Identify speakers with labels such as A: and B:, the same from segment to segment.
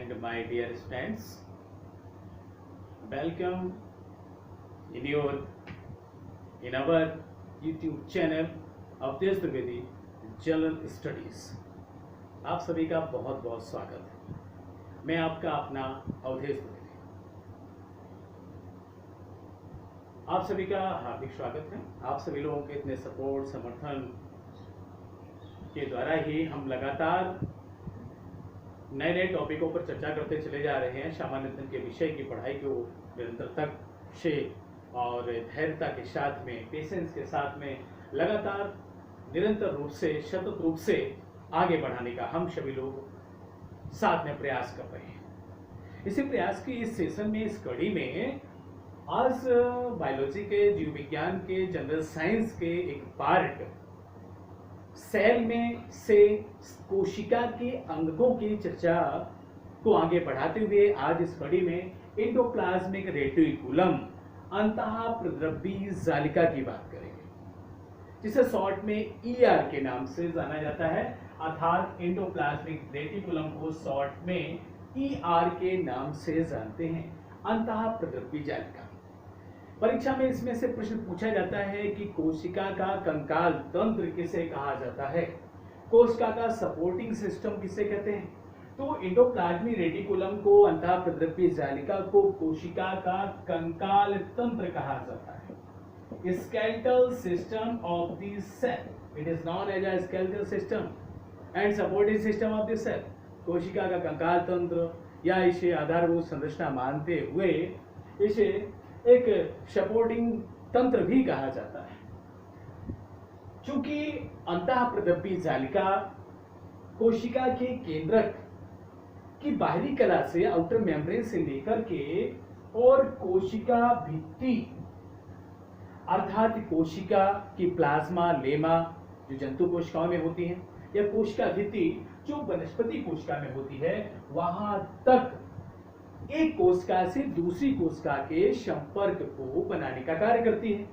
A: and my dear students, welcome in our YouTube channel Awadhesh Dwivedi general studies. आप सभी का बहुत बहुत स्वागत है। मैं आपका अपना अवधेश द्विवेदी, आप सभी का हार्दिक स्वागत है। आप सभी लोगों के इतने सपोर्ट समर्थन के द्वारा ही हम लगातार नए नए टॉपिकों पर चर्चा करते चले जा रहे हैं। सामान्य अध्ययन के विषय की पढ़ाई को निरंतरता से और धैर्यता के साथ में, पेशेंस के साथ में लगातार निरंतर रूप से, सतत रूप से आगे बढ़ाने का हम सभी लोग साथ में प्रयास कर रहे हैं। इसी प्रयास की इस सेशन में, इस कड़ी में आज बायोलॉजी के, जीव विज्ञान के, जनरल साइंस के एक पार्ट सेल में से कोशिका के अंगों की चर्चा को आगे बढ़ाते हुए आज इस कड़ी में एंडोप्लाज्मिक रेटिकुलम अंतःप्रद्रव्य जालिका की बात करेंगे, जिसे शॉर्ट में ईआर के नाम से जाना जाता है। अर्थात एंडोप्लाज्मिक रेटिकुलम को शॉर्ट में ईआर के नाम से जानते हैं, अंतःप्रद्रव्य जालिका। परीक्षा में इसमें से प्रश्न पूछा जाता है कि कोशिका का कंकाल तंत्र किसे कहा जाता है, कोशिका का सपोर्टिंग सिस्टम किसे कहते हैं। तो एंडोप्लाज्मिक रेटिकुलम को, अंतःप्रद्रव्य जालिका को कोशिका का कंकाल तंत्र कहा जाता है। Skeletal system of the cell, it is known as a skeletal system and supporting system of the cell. कोशिका का कंकाल तंत्र या इसे आधारभूत संरचना मानते हुए इसे एक सपोर्टिंग तंत्र भी कहा जाता है। चूंकि अंतःप्रद्रव्य जालिका कोशिका के केंद्रक की बाहरी कला से, आउटर मेम्ब्रेन से लेकर के और कोशिका भित्ति अर्थात कोशिका की प्लाज्मा लेमा जो जंतु कोशिकाओं में होती है, या कोशिका भित्ति जो वनस्पति कोशिका में होती है, वहां तक एक कोशिका से दूसरी कोशिका के संपर्क को बनाने का कार्य करती है।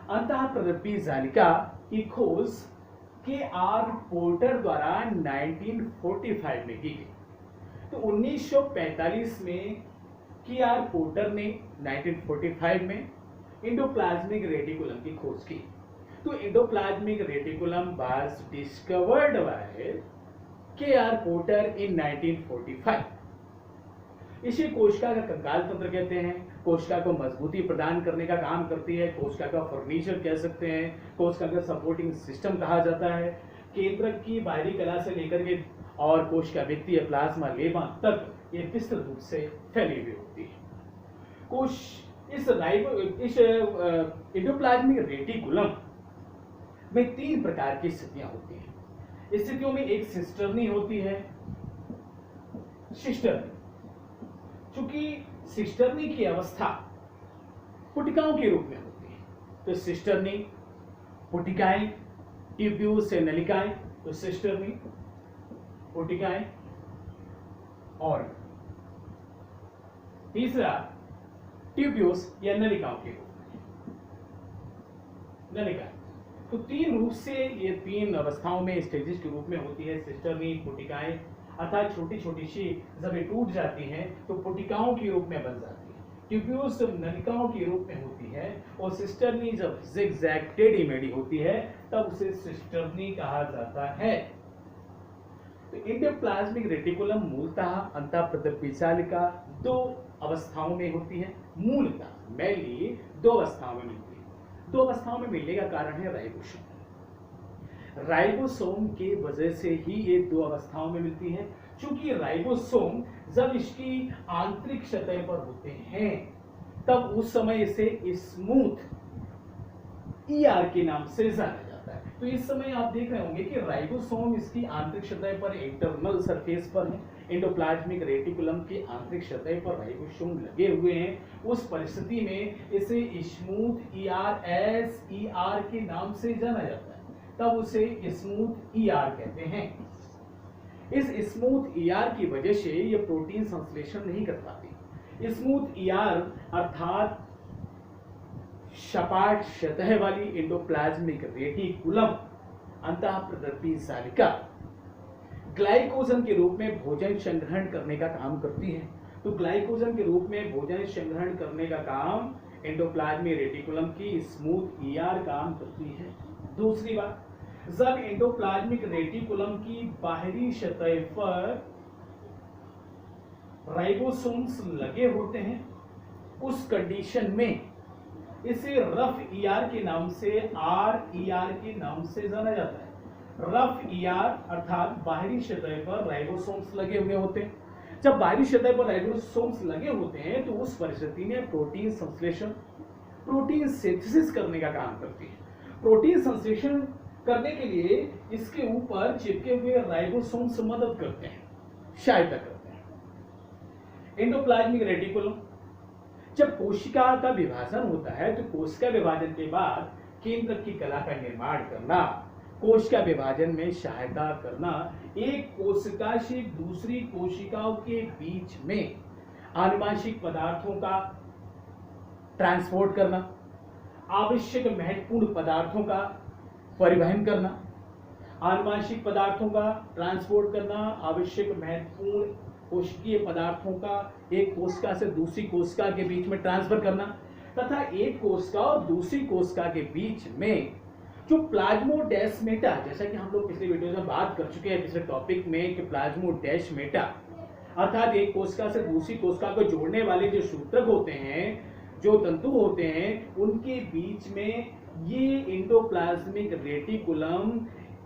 A: अंतःप्रद्रव्य जालिका की खोज के.आर. पोर्टर द्वारा 1945 में की गई। तो 1945 में के.आर. पोर्टर ने 1945 में एंडोप्लाज्मिक रेटिकुलम की खोज की। तो endoplasmic reticulum was discovered by K R. Porter in 1945। इसे कोशिका का कंकाल तंत्र कहते हैं। कोशिका को मजबूती प्रदान करने का काम करती है, कोशिका का फर्नीचर कह सकते हैं, कोशिका का सपोर्टिंग सिस्टम कहा जाता है। केंद्रक की बाहरी कला से लेकर के और कोशिका भित्ति या प्लाज्मा लेमा तक ये विस्तृत रूप से फैली हुई होती है। इस एंडोप्लाज्मिक रेटिकुलम में 3 प्रकार की स्थितियां होती हैं। स्थितियों में एक सिस्टर्नी होती है। सिस्टर्नी, चूंकि सिस्टर्नी की अवस्था पुटिकाओं के रूप में होती है, तो सिस्टर्नी, पुटिकाएं, ट्यूब्यूल्स से नलिकाएं, तो सिस्टर्नी, पुटिकाएं, और तीसरा ट्यूब्यूल्स या नलिकाओं के रूप में, नलिकाएं। तो 3 रूप से ये 3 अवस्थाओं में, स्टेजेस के रूप में होती है। सिस्टर्नी, पुटिकाएं, अर्थात छोटी छोटी सी जब ये टूट जाती हैं तो पुटिकाओं के रूप में बन जाती है। ट्यूब्यूल्स जब नलिकाओं के रूप में होती है, और सिस्टर्नी जब जिगजैग टेढ़ी मेढ़ी होती है, तब उसे सिस्टर्नी कहा जाता है। तो एंडोप्लाज्मिक रेटिकुलम मूलतः अंतःप्रद्रव्य जालिका 2 अवस्थाओं में होती है। मूलतः मेनली 2 अवस्थाओं में मिलती है। 2 अवस्थाओं में मिलने का कारण है राइबोसोम। राइबोसोम के वजह से ही ये 2 अवस्थाओं में मिलती है। चूंकि राइबोसोम जब इसकी आंतरिक सतह पर होते हैं, तब उस समय इसे स्मूथ ईआर के नाम से जाना जाता है। तो इस समय आप देख रहे होंगे कि राइबोसोम इसकी आंतरिक सतह पर, इंटरनल सरफेस पर है। एंडोप्लाज्मिक रेटिकुलम की आंतरिक सतह पर राइबोसोम लगे हुए हैं। उस परिस्थिति में इसे स्मूथ ईआर के नाम से जाना जाता है, तब उसे स्मूथ ईआर कहते हैं। इस स्मूथ ईआर की वजह से ये प्रोटीन संश्लेषण नहीं कर पाती। स्मूथ ईआर अर्थात सपाट सतह वाली एंडोप्लाज्मिक रेटिकुलम अंतःप्रद्रव्य जालिका ग्लाइकोजन के रूप में भोजन संग्रहण करने का काम करती है। तो ग्लाइकोजन के रूप में भोजन संग्रहण करने का काम एंडोप्लाज्मिक रेटिकुलम की स्मूथ ईआर काम करती है। दूसरी बात, जब एंडोप्लाज्मिक रेटिकुलम की बाहरी सतह पर राइबोसोम्स लगे होते हैं, उस कंडीशन में इसे रफ ईआर के नाम से, RER के नाम से जाना जाता है। रफ ईआर अर्थात बाहरी सतह पर राइबोसोम्स लगे हुए होते हैं। जब बाहरी सतह पर राइबोसोम्स लगे होते हैं तो उस परिस्थिति में प्रोटीन संश्लेषण, प्रोटीन सिंथेसिस करने का काम करती है। प्रोटीन संश्लेषण करने के लिए इसके ऊपर चिपके हुए राइबोसोम्स मदद करते हैं, सहायता करते हैं। एंडोप्लाज्मिक रेटिकुलम, जब कोशिका का विभाजन होता है तो कोशिका विभाजन के बाद केंद्र की कला का निर्माण करना, कोशिका विभाजन में सहायता करना, एक कोशिका से दूसरी कोशिकाओं के बीच में आनुवंशिक पदार्थों का ट्रांसपोर्ट करना, आवश्यक महत्वपूर्ण पदार्थों का परिवहन करना, आनुवंशिक पदार्थों का ट्रांसपोर्ट करना, आवश्यक महत्वपूर्ण कोशिकीय पदार्थों का एक कोशिका से दूसरी कोशिका के बीच में ट्रांसफर करना, तथा एक कोशिका और दूसरी कोशिका के बीच में जो प्लाज्मोडेस्माटा, जैसा कि हम लोग पिछले वीडियो में बात कर चुके हैं पिछले टॉपिक में कि प्लाज्मोडेस्माटा अर्थात एक कोशिका से दूसरी कोशिका को जोड़ने वाले जो सूत्रक होते हैं, जो तंतु होते हैं, उनके बीच में ये एंडोप्लाज्मिक रेटिकुलम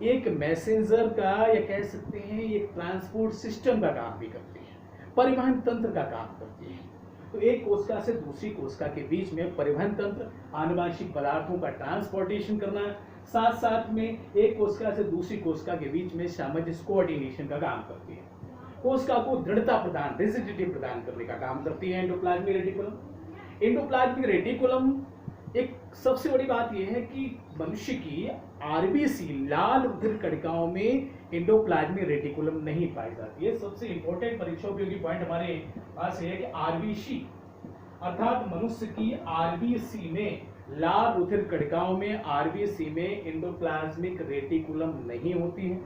A: एक मैसेंजर का, या कह सकते हैं एक ट्रांसपोर्ट सिस्टम का काम भी करती है, परिवहन तंत्र का काम करती है। तो एक कोशिका से दूसरी कोशिका के बीच में परिवहन तंत्र, आनुवंशिक पदार्थों का ट्रांसपोर्टेशन करना, साथ साथ में एक कोशिका से दूसरी कोशिका के बीच में सामंजस्य कोऑर्डिनेशन का काम करती है। कोशिका को दृढ़ता प्रदान, रिजिडिटी प्रदान करने का काम करती है एंडोप्लाज्मिक रेटिकुलम। एंडोप्लाज्मिक रेटिकुलम एक सबसे बड़ी बात यह है कि मनुष्य की आरबीसी, लाल रुधिर कणिकाओं में एंडोप्लाज्मिक रेटिकुलम नहीं पाई जाती है। सबसे इंपॉर्टेंट परीक्षा उपयोगी पॉइंट हमारे पास है कि आरबीसी अर्थात मनुष्य की आरबीसी में, लाल रुधिर कणिकाओं में, आरबीसी में एंडोप्लाज्मिक रेटिकुलम नहीं होती है।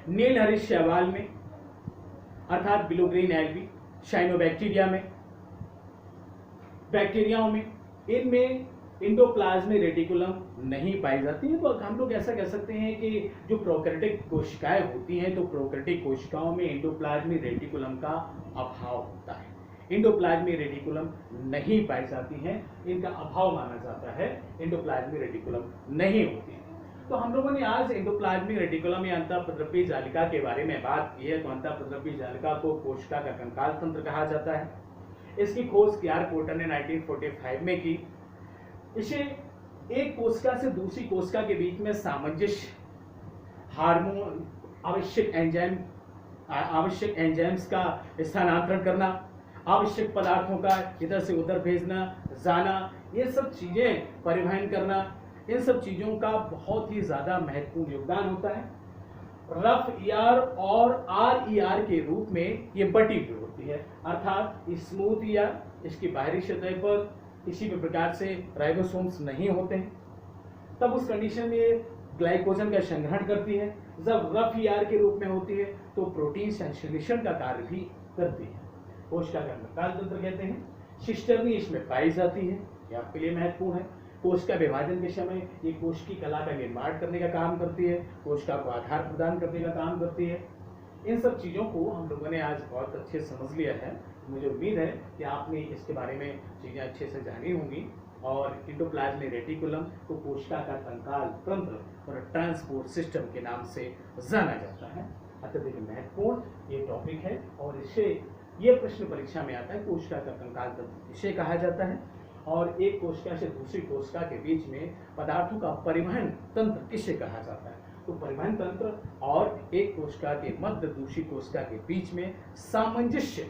A: नील हरित शैवाल में अर्थात बिलो ग्रीन एल्गी, साइनोबैक्टीरिया में, बैक्टीरियाओं में, इनमें एंडोप्लाज्मिक रेटिकुलम नहीं पाई जाती है। तो हम लोग ऐसा कह सकते हैं कि जो प्रोकैरियोटिक कोशिकाएं होती हैं, तो प्रोकैरियोटिक कोशिकाओं में एंडोप्लाज्मिक रेटिकुलम का अभाव होता है, एंडोप्लाज्मिक रेटिकुलम नहीं पाई जाती हैं, इनका अभाव माना जाता है, एंडोप्लाज्मिक रेटिकुलम नहीं होती है। तो हम लोगों ने आज एंडोप्लाज्मिक रेटिकुलम या अंतःप्रद्रव्य जालिका के बारे में बात की है। तो अंतःप्रद्रव्य जालिका को कोशिका का कंकाल तंत्र कहा जाता है। इसकी खोज क्लार्क पोर्टर ने 1945 में की। इसे एक कोशिका से दूसरी कोशिका के बीच में सामंजस्य, हार्मोन, आवश्यक एंजाइम्स का स्थानांतरण करना, आवश्यक पदार्थों का इधर से उधर भेजना, जाना, ये सब चीजें परिवहन करना, इन सब चीजों का बहुत ही ज्यादा महत्वपूर्ण योगदान होता है। रफ ईआर और RER के रूप में ये बटी हुई होती है, अर्थात स्मूथ ईआर, इसकी बाहरी सतह पर किसी भी प्रकार से राइबोसोम्स नहीं होते हैं, तब उस कंडीशन में ग्लाइकोजन का संग्रहण करती है। जब रफ ईआर के रूप में होती है तो प्रोटीन संश्लेषण का कार्य भी करती है। कोशिका का कंकाल तंत्र कहते हैं। सिस्टर्नी इसमें पाई जाती है, ये आपके लिए महत्वपूर्ण है। कोशिका विभाजन के समय ये कोशिकी कला का निर्माण करने का काम करती है, कोशिका को आधार प्रदान करने का काम करती है। इन सब चीज़ों को हम लोगों ने आज बहुत अच्छे से समझ लिया है। मुझे उम्मीद है कि आपने इसके बारे में चीज़ें अच्छे से जानी होंगी। और एंडोप्लाज्मिक रेटिकुलम को कोशिका का कंकाल तंत्र और ट्रांसपोर्ट सिस्टम के नाम से जाना जाता है। अत्यधिक महत्वपूर्ण ये टॉपिक है और इससे ये प्रश्न परीक्षा में आता है, कोशिका का कंकाल तंत्र इसे कहा जाता है, और एक कोशिका से दूसरी कोशिका के बीच में पदार्थों का परिवहन तंत्र किसे कहा जाता है। तो परिवहन तंत्र और एक कोशिका के मध्य दूसरी कोशिका के बीच में सामंजस्य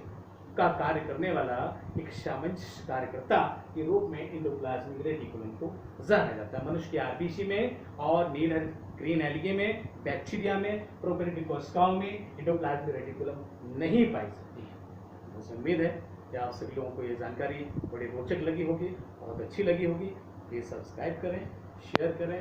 A: का कार्य करने वाला एक सामंजस्य कार्यकर्ता के रूप में एंडोप्लाज्मिक रेटिकुलम को जाना जाता है। मनुष्य के आरबीसी में और नील ग्रीन एल्गी में, बैक्टीरिया में, प्रोकैरियोटिक कोशिकाओं में एंडोप्लाज्मिक रेटिकुलम नहीं पाई जाती है। मुझे उम्मीद है कि आप सभी लोगों को ये जानकारी बड़ी रोचक लगी होगी, बहुत अच्छी लगी होगी। प्लीज़ सब्सक्राइब करें, शेयर करें।